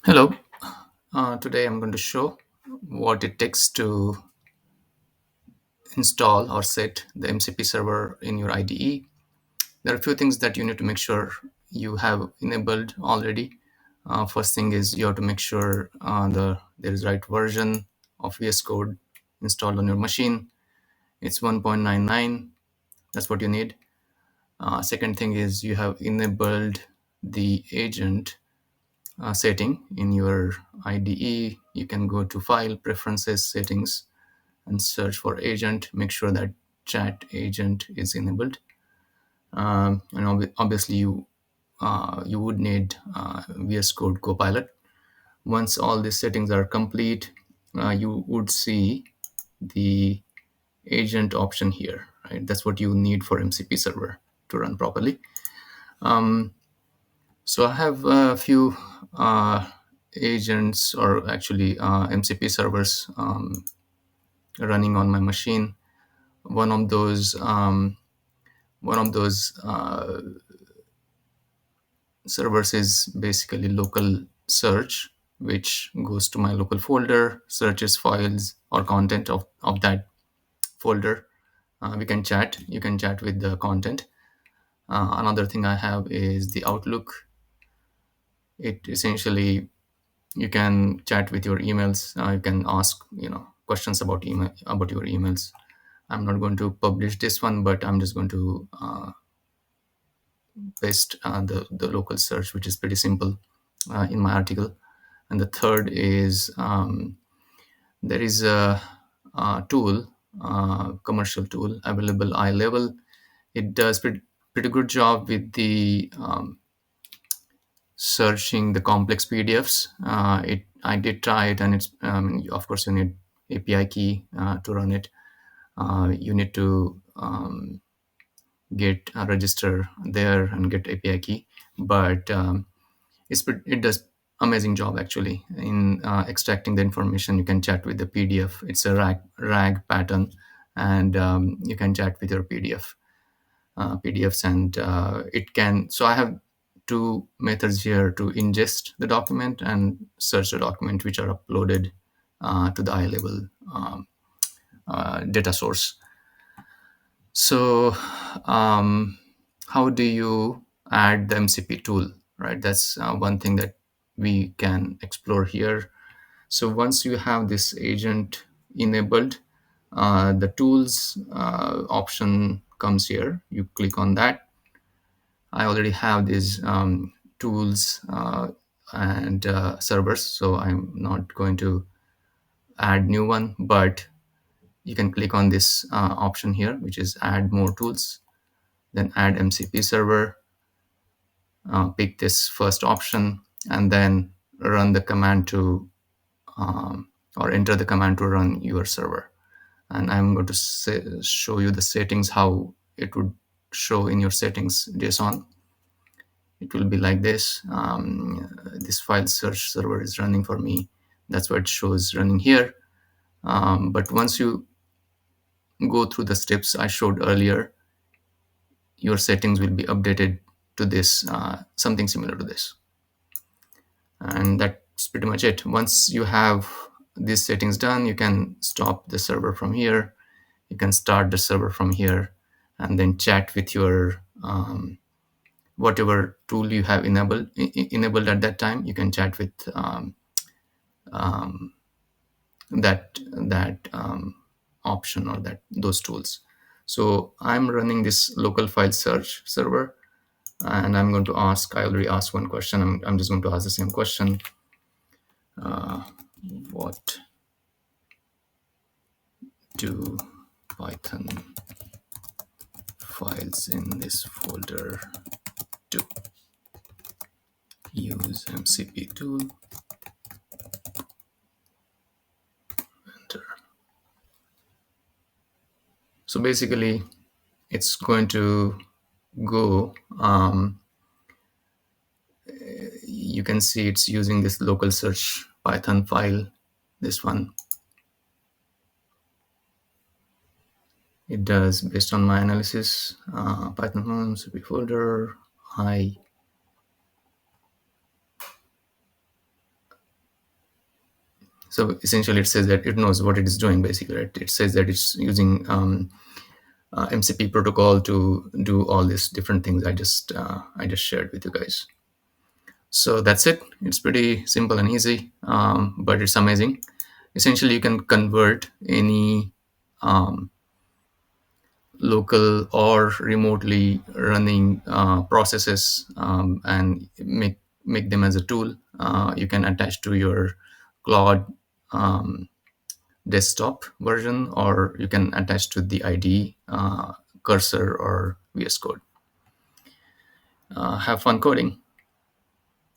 Hello. Today I'm going to show what it takes to install or set the MCP server in your IDE. There are a few things that you need to make sure you have enabled already. First thing is you have to make sure there is right version of VS Code installed on your machine. It's 1.99. That's what you need. Second thing is you have enabled the agent setting in your IDE. You can go to File, Preferences, Settings, and search for agent. Make sure that chat agent is enabled. And obviously, you would need VS Code Copilot. Once all these settings are complete, you would see the agent option here. Right, that's what you need for MCP server to run properly. So I have a few agents, or actually MCP servers running on my machine. One of those servers is basically local search, which goes to my local folder, searches files or content of that folder. We can chat. You can chat with the content. Another thing I have is the Outlook. It essentially, you can chat with your emails. You can ask questions about your emails. I'm not going to publish this one, but I'm just going to paste the local search, which is pretty simple, in my article. And the third is there is a tool, commercial tool available iLevel. It does pretty good job with the searching the complex PDFs. I did try it, and it's of course you need API key to run it. You need to get a register there and get API key, but it does amazing job actually in extracting the information. You can chat with the PDF. It's a RAG pattern, and you can chat with your PDFs, and it can. So I have two methods here to ingest the document and search the document, which are uploaded to the iLevel data source. So how do you add the MCP tool, right? That's one thing that we can explore here. So once you have this agent enabled, the tools option comes here. You click on that. I already have these tools and servers, so I'm not going to add new one, but you can click on this option here, which is add more tools, then add MCP server, pick this first option, and then run the command to or enter the command to run your server. And I'm going to show you the settings, how it would show in your settings JSON. It will be like this. This file search server is running for me. That's what it shows running here. But once you go through the steps I showed earlier, your settings will be updated to this, something similar to this. And that's pretty much it. Once you have these settings done, you can stop the server from here. You can start the server from here, and then chat with your whatever tool you have enabled at that time. You can chat with that option or those tools. So I'm running this local file search server, and I'm going to ask. I already asked one question. I'm just going to ask the same question. What do Python files in this folder do? Use MCP tool. Enter. So basically, it's going to go. You can see it's using this local search Python file. This one. It does based on my analysis. Python MCP folder. So essentially, it says that it knows what it is doing. Basically, right? It says that it's using MCP protocol to do all these different things I just shared with you guys. So that's it. It's pretty simple and easy, but it's amazing. Essentially, you can convert any local or remotely running processes and make them as a tool. You can attach to your Claude desktop version, or you can attach to the IDE, Cursor, or VS Code. Have fun coding.